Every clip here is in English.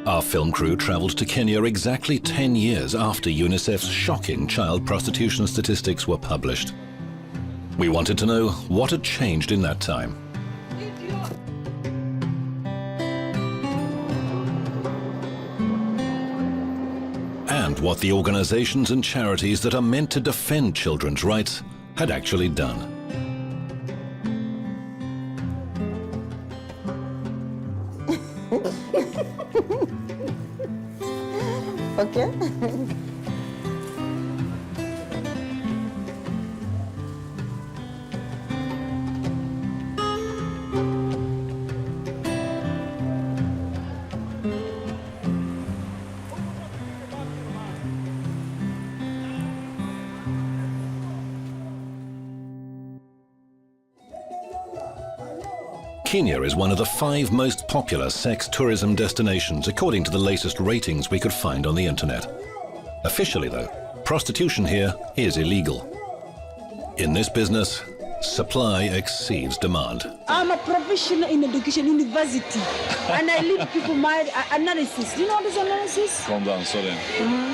Our film crew traveled to Kenya exactly 10 years after UNICEF's shocking child prostitution statistics were published. We wanted to know what had changed in that time. And what the organizations and charities that are meant to defend children's rights had actually done. Okay. Kenya is one of the 5 most popular sex tourism destinations according to the latest ratings we could find on the internet. Officially though, prostitution here is illegal. In this business, supply exceeds demand. I'm a professional in education university and I lead people my analysis. Do you know what is analysis? Calm down, sorry.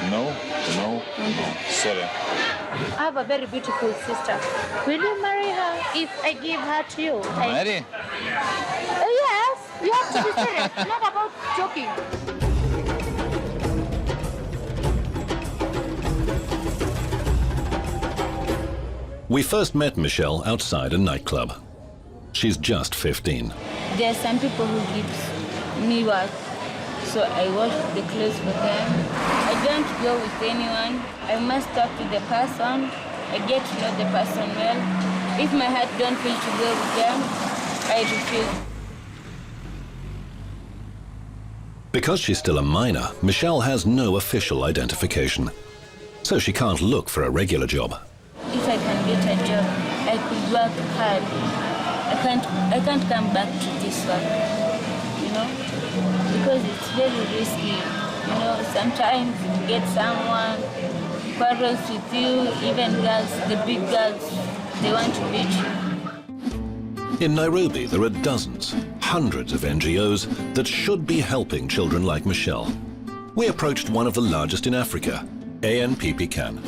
No, sorry. I have a very beautiful sister. Will you marry her if I give her to you? Marry? Yes, you have to be serious, not about joking. We first met Michelle outside a nightclub. She's just 15. There are some people who give me work, so I wash the clothes for them. I don't go with anyone. I must talk to the person. I get to know the person well. If my heart don't feel to go with them, I refuse. Because she's still a minor, Michelle has no official identification, so she can't look for a regular job. If I can get a job, I could work hard. I can't come back to this one, you know, because it's very risky. You know, sometimes you get someone quarrels with you, even girls, the big girls, they want to beat you. In Nairobi, there are dozens, hundreds of NGOs that should be helping children like Michelle. We approached one of the largest in Africa, ANPPCAN.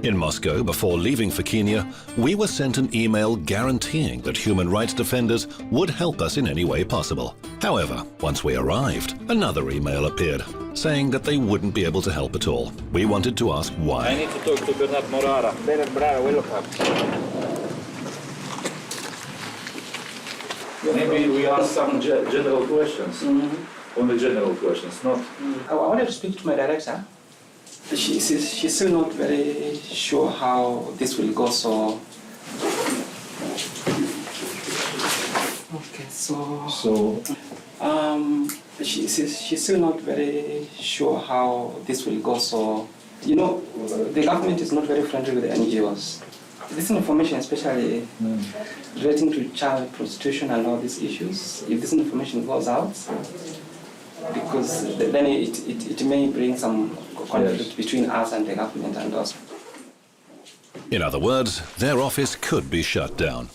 In Moscow, before leaving for Kenya, we were sent an email guaranteeing that human rights defenders would help us in any way possible. However, once we arrived, another email appeared, saying that they wouldn't be able to help at all. We wanted to ask why. I need to talk to Bernard Morara. Bernard Morara, welcome. Maybe we ask some general questions. Only general questions, not... I wanted to speak to my director. She's still not very sure how this will go, so... Okay, so... she's still not very sure how this will go, so... You know, the government is not very friendly with the NGOs. This information, especially relating to child prostitution and all these issues, if this information goes out, because then it may bring some conflict between us and the government and us. In other words, their office could be shut down.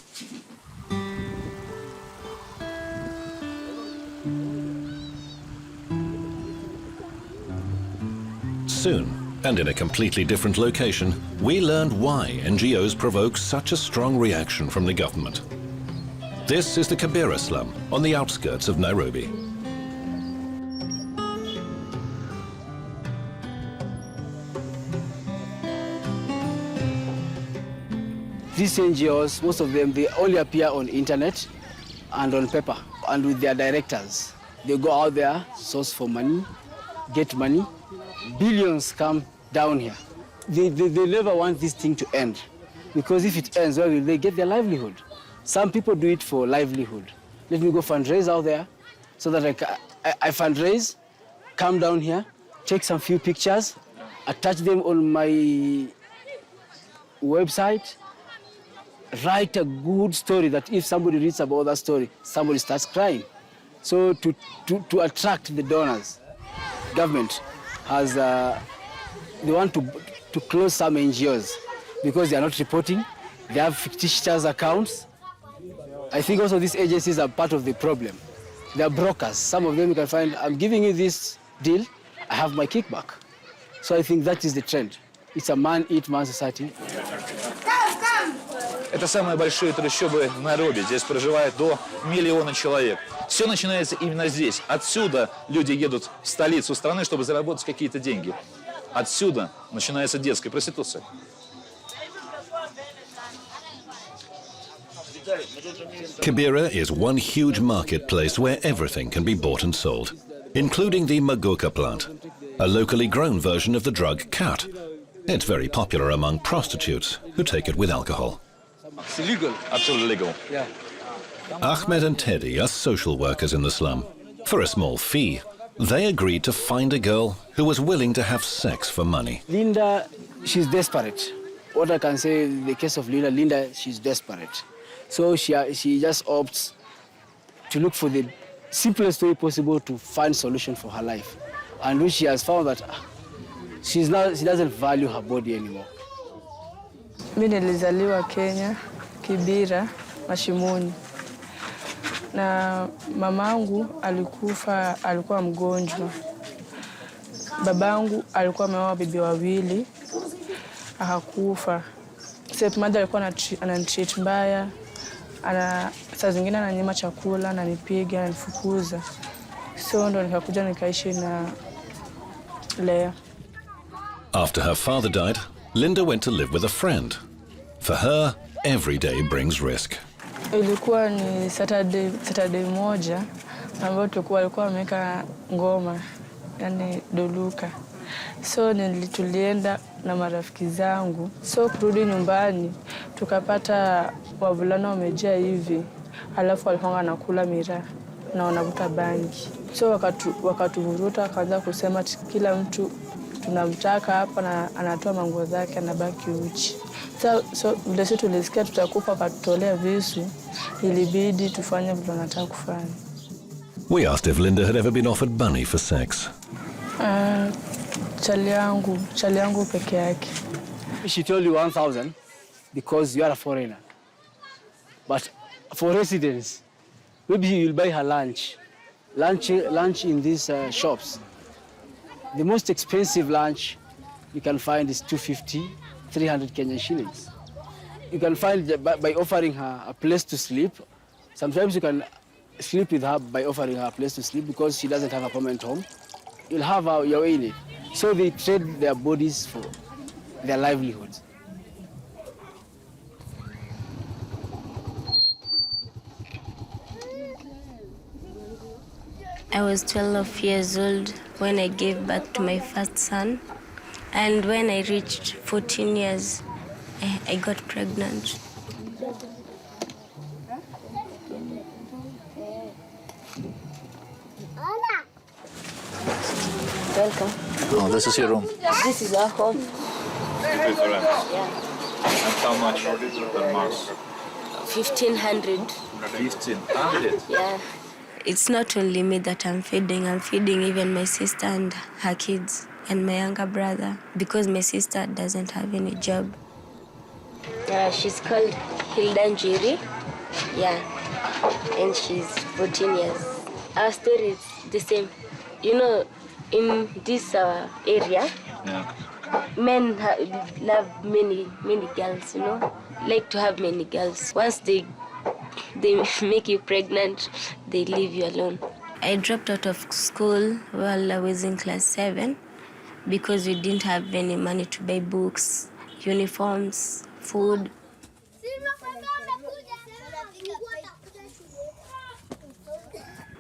Soon, and in a completely different location, we learned why NGOs provoke such a strong reaction from the government. This is the Kibera slum on the outskirts of Nairobi. These NGOs, most of them, they only appear on internet and on paper and with their directors. They go out there, source for money, get money. Billions come down here. They never want this thing to end, because if it ends, where will they get their livelihood? Some people do it for livelihood. Let me go fundraise out there so that I fundraise, come down here, take some few pictures, attach them on my website, write a good story that if somebody reads about that story, somebody starts crying. So to attract the donors, government has, they want to close some NGOs because they are not reporting. They have fictitious accounts. I think also these agencies are part of the problem They are brokers. Some of them you can find, I'm giving you this deal, I have my kickback. So I think that is the trend. It's a man-eat-man society. Это самые большие трущобы в Найроби. Здесь проживает до 1 миллиона человек. Все начинается именно здесь. Отсюда люди едут в столицу страны, чтобы заработать какие-то деньги. Отсюда начинается детская проституция. Kibera is one huge marketplace where everything can be bought and sold, including the Magoka plant, a locally grown version of the drug cat. It's very popular among prostitutes who take it with alcohol. It's illegal. Absolutely legal. Yeah. Ahmed and Teddy are social workers in the slum. For a small fee, they agreed to find a girl who was willing to have sex for money. Linda, she's desperate. What I can say in the case of Linda, she's desperate. So she just opts to look for the simplest way possible to find solution for her life. And when she has found that she doesn't value her body anymore. Mimi nilizaliwa Kenya, Kibera, Mashimoni. Na mamangu alikuwa mgonjwa. Babangu alikuwa ameoa bibi wawili, akakufa. Stepmother alikuwa ananitreat mbaya. Saa zingine ananyima chakula, ananipiga, ananifukuza. So ndo nikakuja nikaishi na Lea. After her father died, Linda went to live with a friend. For her, every day brings risk. Ilikuwa ni Saturday moja ambapo walikuwa wameka ngoma, yani doluka. So tulienda na marafiki zangu. So kurudi nyumbani tukapata wavulana wamejaa hivi, alafu walikuwa wanakula miraa na wanavuta bangi. So wakatuvuruta, akaanza kusema kila mtu tunamtaka hapa na anatoa manguo zake, anabaki uchi. So vile sisi tulisikia tutakufa, akatutolea visu, ilibidi tufanye vile wanataka kufanya. We asked if Linda had ever been offered money for sex. Chali yangu peke yake. She told you 1,000 because you are a foreigner. But for residents, maybe you'll buy her lunch. Lunch in these shops. The most expensive lunch you can find is 250, 300 Kenyan shillings. You can find by offering her a place to sleep. Sometimes you can sleep with her by offering her a place to sleep because she doesn't have a permanent home. You'll have your way in it. So they trade their bodies for their livelihoods. I was 12 years old when I gave birth to my first son. And when I reached 14 years, I got pregnant. Welcome. Oh, this is your room. This is our home. You pay for rent? Yeah. And how much per month? 1,500. 1,500. Yeah. It's not only me that I'm feeding even my sister and her kids and my younger brother because my sister doesn't have any job. She's called Hilda Njiri. Yeah. And she's 14 years. Our story is the same. You know, in this area, Yeah. men love many girls, you know, like to have many girls. Once they make you pregnant, they leave you alone. I dropped out of school while I was in class 7 because we didn't have any money to buy books, uniforms, food.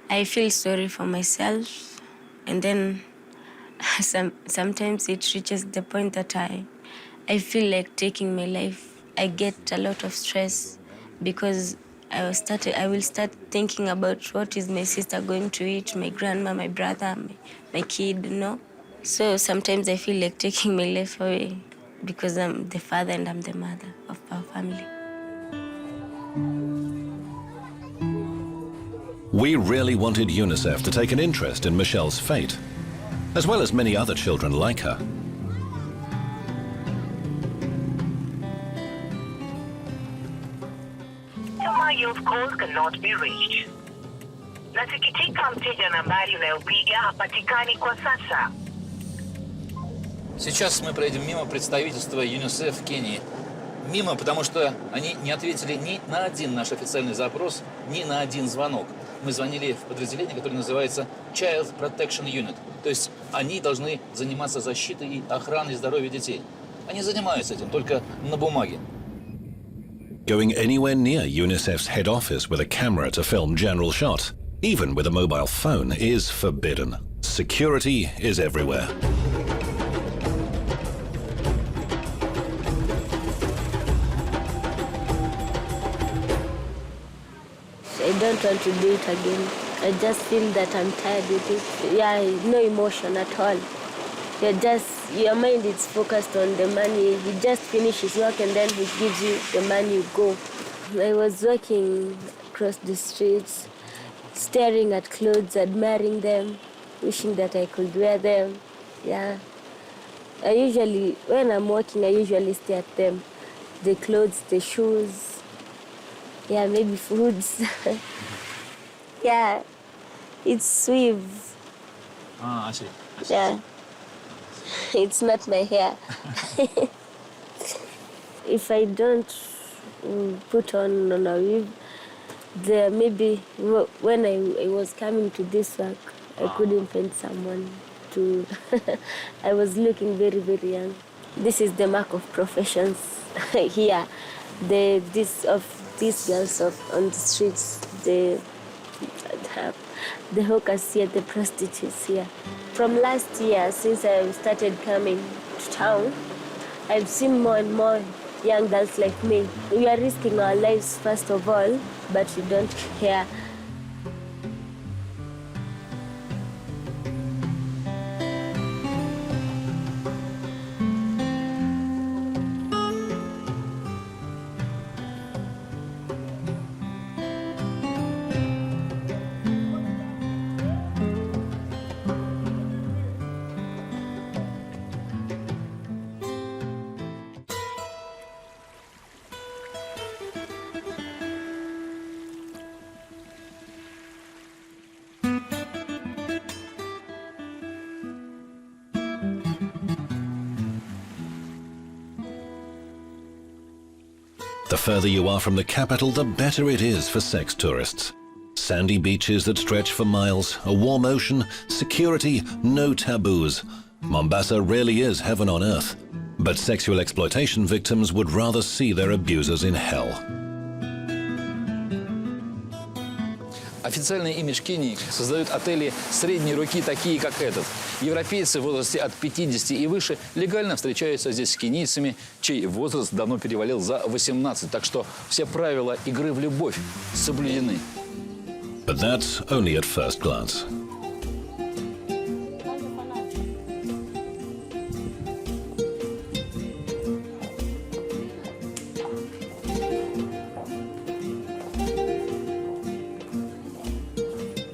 I feel sorry for myself, and then sometimes it reaches the point that I feel like taking my life. I get a lot of stress because I will start thinking about what is my sister going to eat, my grandma, my brother, my kid, you know. So sometimes I feel like taking my life away because I'm the father and I'm the mother of our family. We really wanted UNICEF to take an interest in Michelle's fate, as well as many other children like her. Number you've called cannot be reached. Nasikitika, mteja nambari unayopiga hapatikani kwa sasa. Сейчас мы проедем мимо представительства ЮНИСЕФ в Кении. Мимо, потому что они не ответили ни на один наш официальный запрос, ни на один звонок. Мы звонили в подразделение, которое называется Child Protection Unit. То есть они должны заниматься защитой и охраной здоровья детей. Они занимаются этим только на бумаге. Going anywhere near UNICEF's head office with a camera to film general shots, even with a mobile phone, is forbidden. Security is everywhere. I don't want to do it again. I just feel that I'm tired with it. Yeah, no emotion at all. Your mind is focused on the money. He just finishes work and then he gives you the money, you go. I was walking across the streets, staring at clothes, admiring them, wishing that I could wear them. Yeah. When I'm walking, I usually stare at them. The clothes, the shoes. Yeah, maybe foods. Yeah, it's sweet. I see. Yeah, it's not my hair. If I don't put on a weave, maybe when I was coming to this work, I couldn't find someone to... I was looking very, very young. This is the mark of professions here. These girls on the streets, the hawkers here, the prostitutes here. From last year, since I started coming to town, I've seen more and more young girls like me. We are risking our lives first of all, but we don't care. The further you are from the capital, the better it is for sex tourists. Sandy beaches that stretch for miles, a warm ocean, security, no taboos. Mombasa really is heaven on earth. But sexual exploitation victims would rather see their abusers in hell. Официальный имидж Кении создают отели средней руки, такие как этот. Европейцы в возрасте от 50 и выше легально встречаются здесь с кенийцами, чей возраст давно перевалил за 18. Так что все правила игры в любовь соблюдены. But that's only at first glance.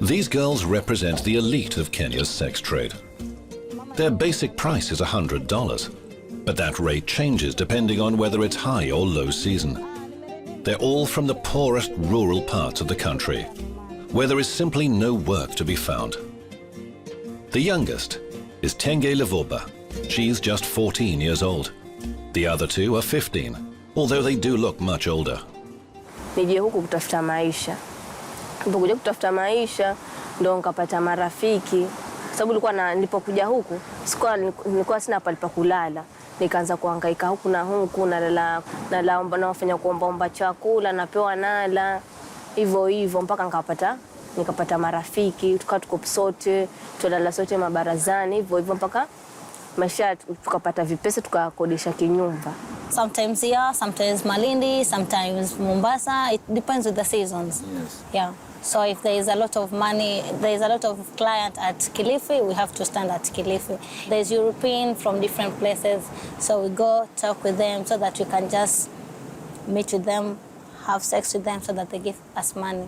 These girls represent the elite of Kenya's sex trade. Their basic price is $100, but that rate changes depending on whether it's high or low season. They're all from the poorest rural parts of the country, where there is simply no work to be found. The youngest is Tenge Levoba. She's just 14 years old. The other two are 15, although they do look much older. Nilipokuja kutafuta maisha ndo nikapata marafiki, sababu nilipokuja huku nilikuwa sina pale pa kulala, nikaanza kuhangaika huku na huku, nalaomba nafanya kuomba chakula, napewa nala hivyo mpaka nikapata marafiki, tuko sote tulala sote mabarazani hivyo mpaka maisha tukapata vipesa tukakodesha kinyumba. Sometimes here, sometimes Malindi, sometimes Mombasa. It depends with the seasons. Yes. Yeah. So if there is a lot of money, there is a lot of client at Kilifi, we have to stand at Kilifi. There's European from different places, so we go talk with them so that we can just meet with them, have sex with them so that they give us money.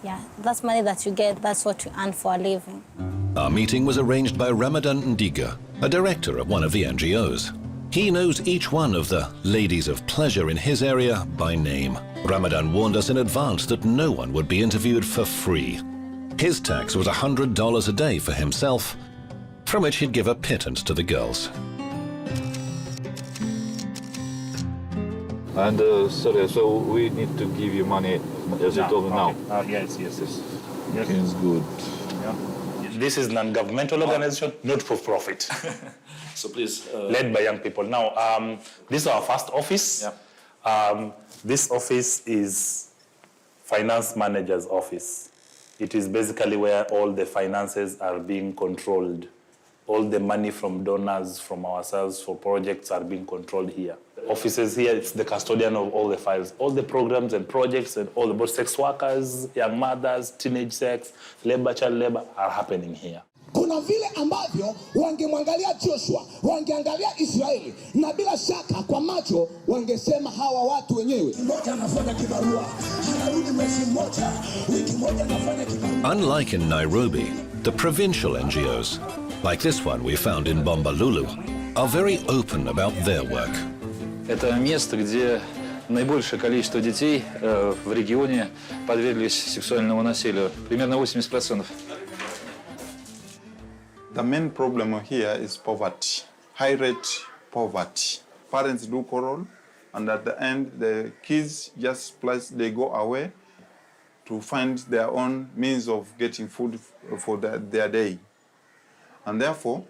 Yeah, that's money that you get, that's what you earn for a living. Our meeting was arranged by Ramadan Ndiga, a director of one of the NGOs. He knows each one of the ladies of pleasure in his area by name. Ramadan warned us in advance that no one would be interviewed for free. His tax was $100 a day for himself, from which he'd give a pittance to the girls. And sorry, so we need to give you money as you told me now? Yes. It's good. This is non-governmental organization, not for profit. So please... led by young people. Now, this is our first office. Yeah. This office is finance manager's office. It is basically where all the finances are being controlled. All the money from donors, from ourselves, for projects are being controlled here. Offices here, it's the custodian of all the files. All the programs and projects and all about sex workers, young mothers, teenage sex, labor, child labor are happening here. Kuna vile ambavyo wangemwangalia Joshua, wangeangalia Israeli, na bila shaka kwa macho wangesema hawa watu wenyewe. Mmoja anafanya kibarua, anarudi mwezi mmoja, wiki moja anafanya kibarua. Unlike in Nairobi, the provincial NGOs, like this one we found in Bombalulu, are very open about their work. Это место, где наибольшее количество детей в регионе подверглись сексуальному насилию. Примерно 80%. The main problem here is poverty, high rate poverty. Parents do quarrel, and at the end, the kids just they go away to find their own means of getting food for their day. And therefore,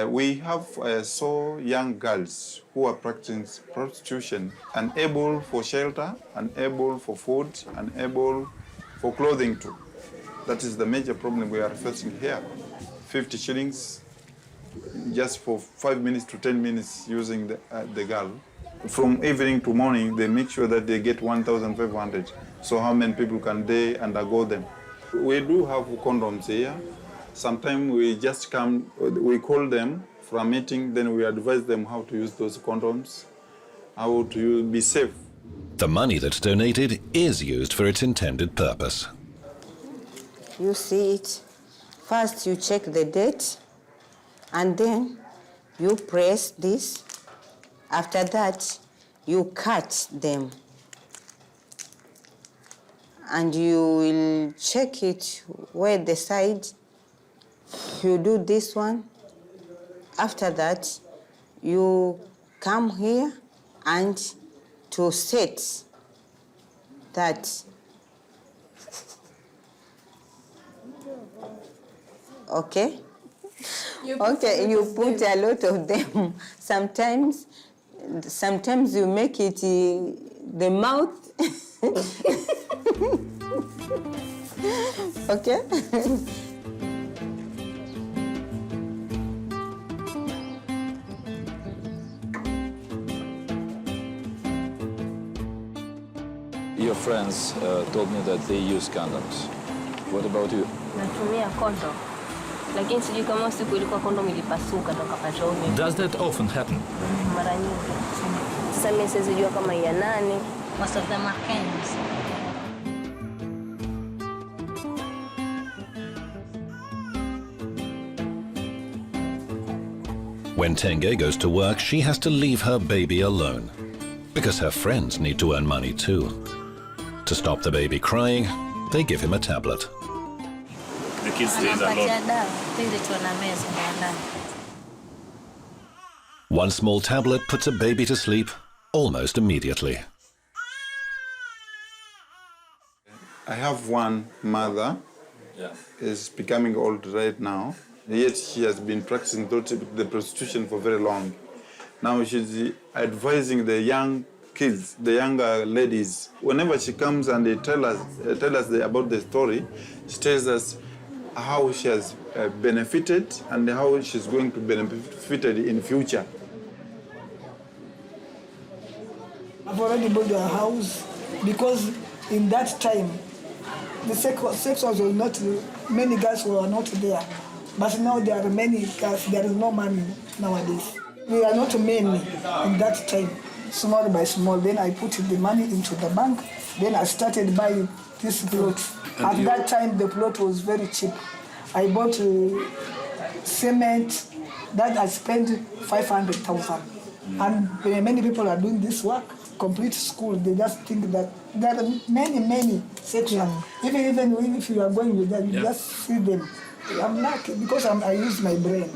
we have so young girls who are practicing prostitution, unable for shelter, unable for food, unable for clothing too. That is the major problem we are facing here. 50 shillings just for 5 minutes to 10 minutes using the girl. From evening to morning, they make sure that they get 1,500. So how many people can they undergo them? We do have condoms here. Sometimes we just come, we call them for a meeting, then we advise them how to use those condoms, how to be safe. The money that's donated is used for its intended purpose. You see it. First, you check the date, and then you press this. After that, you cut them. And you will check it where the side. You do this one. After that, you come here and to set that. Okay? You put a lot of them. Sometimes you make it the mouth. Okay? Your friends told me that they use condoms. What about you? Natumia condom. Lakini sijui kama siku ilikuwa condom ilipasuka ndo kapata ume. Does that often happen? Mara nyingi. Sasa mimi sijui kama ya nani. Most of them are Kenyans. When Tenge goes to work, she has to leave her baby alone, because her friends need to earn money too. To stop the baby crying, they give him a tablet. The kids stays alone. One small tablet puts a baby to sleep almost immediately. I have one mother, is becoming old right now, yet she has been practicing the prostitution for very long. Now she's advising the young kids, the younger ladies. Whenever she comes and they tell us about the story, she tells us how she has benefited and how she's going to benefit in future. I've already built a house because in that time, the sex was not, many girls were not there. But now there are many girls, there is no money nowadays. We are not many in that time, small by small. Then I put the money into the bank. Then I started buying this plot. At that time, the plot was very cheap. I bought cement. That I spent 500,000. And many people are doing this work, complete school, they just think that there are many sections. Even if you are going with them, you just see them. I'm lucky because I use my brain.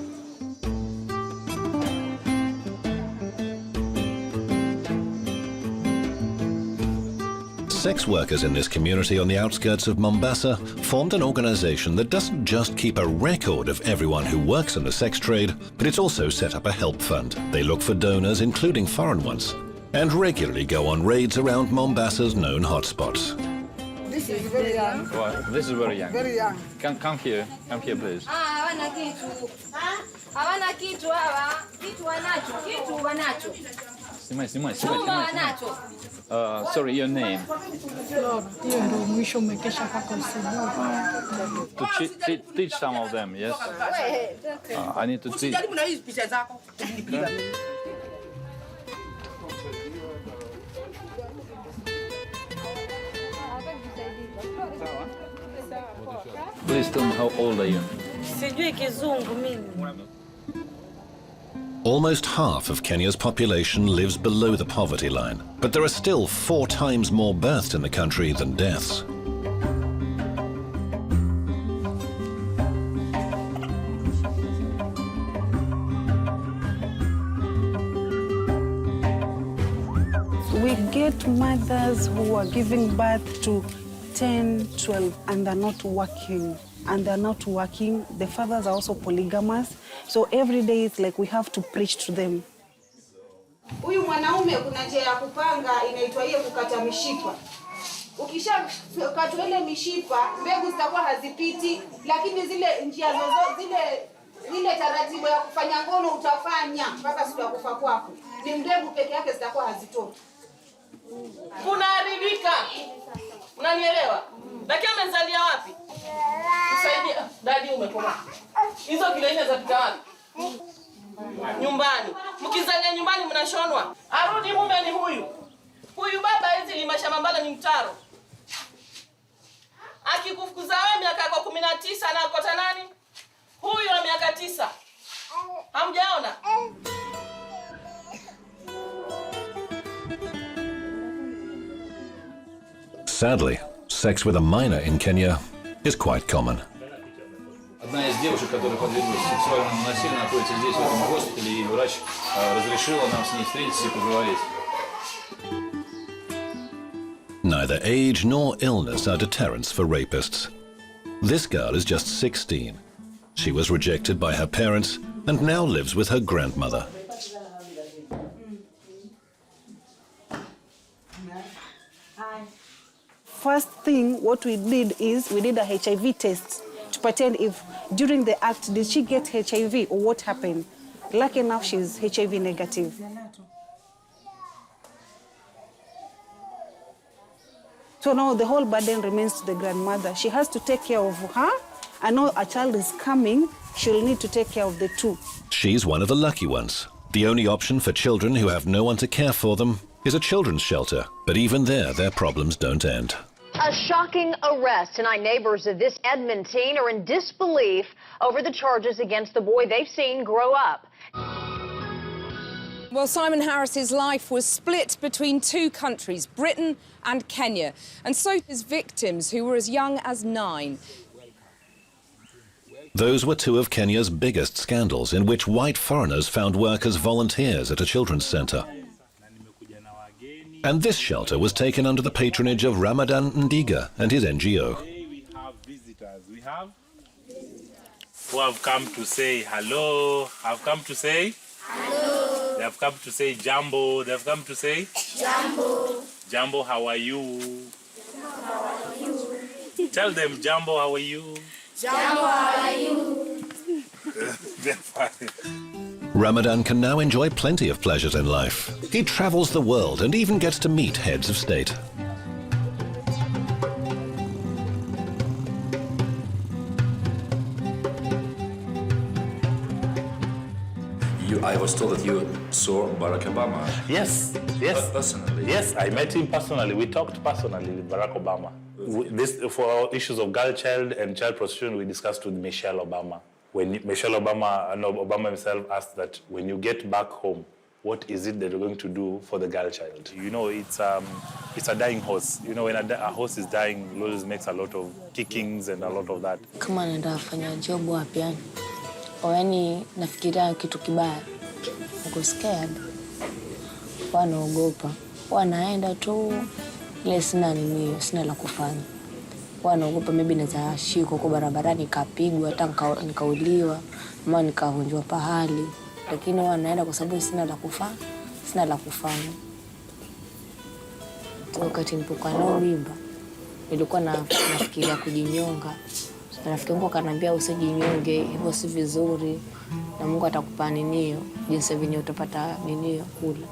Sex workers in this community on the outskirts of Mombasa formed an organization that doesn't just keep a record of everyone who works in the sex trade, but it's also set up a help fund. They look for donors, including foreign ones, and regularly go on raids around Mombasa's known hotspots. This is very young. Well, this is very young. Very young. Come here, please. Снимай. Sorry, your name? To teach some of them, yes? I need to teach. Please tell me, how old are you? Almost half of Kenya's population lives below the poverty line, but there are still 4 times more births in the country than deaths. We get mothers who are giving birth to 10, 12, and they're not working. The fathers are also polygamous. So every day it's like we have to preach to them. Huyu mwanaume kuna njia ya kupanga inaitwa hiyo kukata mishipa. Ukishakata ile mishipa, mbegu zitakuwa hazipiti, lakini zile njia zile taratibu ya kufanya ngono utafanya mpaka siku ya kufa kwako. Ni mbegu peke yake zitakuwa hazitoki. Unaharibika. Unanielewa? Lakini amezalia wapi? Usaidia. Dadi umekoma. Hizo kilele za wapi? Nyumbani. Mkizalia nyumbani mnashonwa. Arudi mume ni huyu. Huyu baba hizi limasha mambala ni mtaro. Akikufukuza wewe miaka yako 19 na akota nani? Huyu wa miaka 9. Hamjaona? Sadly, sex with a minor in Kenya is quite common. Одна из девушек, которая подверглась сексуальному насилию, находится здесь, в этом госпитале, и врач разрешила нам с ней встретиться и поговорить. Neither age nor illness are deterrents for rapists. This girl is just 16. She was rejected by her parents and now lives with her grandmother. First thing, what we did is we did a HIV test to pretend if during the act, did she get HIV or what happened? Lucky enough, she's HIV negative. So now the whole burden remains to the grandmother. She has to take care of her. I know a child is coming, she'll need to take care of the two. She's one of the lucky ones. The only option for children who have no one to care for them is a children's shelter. But even there, their problems don't end. A shocking arrest. Tonight, neighbors of this Edmond teen are in disbelief over the charges against the boy they've seen grow up. Well, Simon Harris's life was split between 2 countries, Britain and Kenya, and so his victims, who were as young as 9. Those were 2 of Kenya's biggest scandals, in which white foreigners found work as volunteers at a children's centre. And this shelter was taken under the patronage of Ramadan Ndiga and his NGO. We have visitors. We have who have come to say hello. Have come to say hello. They have come to say jambo. They have come to say jambo. Jambo, how are you? How are you? Tell them, Jambo, how are you? Jambo, how are you? They're fine. Ramadan can now enjoy plenty of pleasures in life. He travels the world and even gets to meet heads of state. I was told that you saw Barack Obama. Yes. Personally. Yes, I met him personally. We talked personally with Barack Obama. This, for issues of girl child and child prostitution, we discussed with Michelle Obama. When Michelle Obama and Obama himself asked that when you get back home, what is it that we're going to do for the girl child. You know, it's a dying horse. You know, when a horse is dying, it always makes a lot of kickings and a lot of that. Kama naenda kufanya job wapi yani? Yaani nafikiria kitu kibaya. Uko scared. Wanaogopa. Wanaenda tu ile sina nini, sina la kufanya. Wanaogopa maybe naweza shikwa kwa barabarani nikapigwa hata nikauliwa ama nikavunjwa pahali. Lakini wanaenda kwa sababu sina la kufanya. Wakati nilipokuwa nao mimba, nilikuwa nafikiria kujinyonga. Rafiki yangu akaniambia usijinyonge, hivyo si vizuri na Mungu atakupa ninio, jinsi vinyo utapata ninio kula.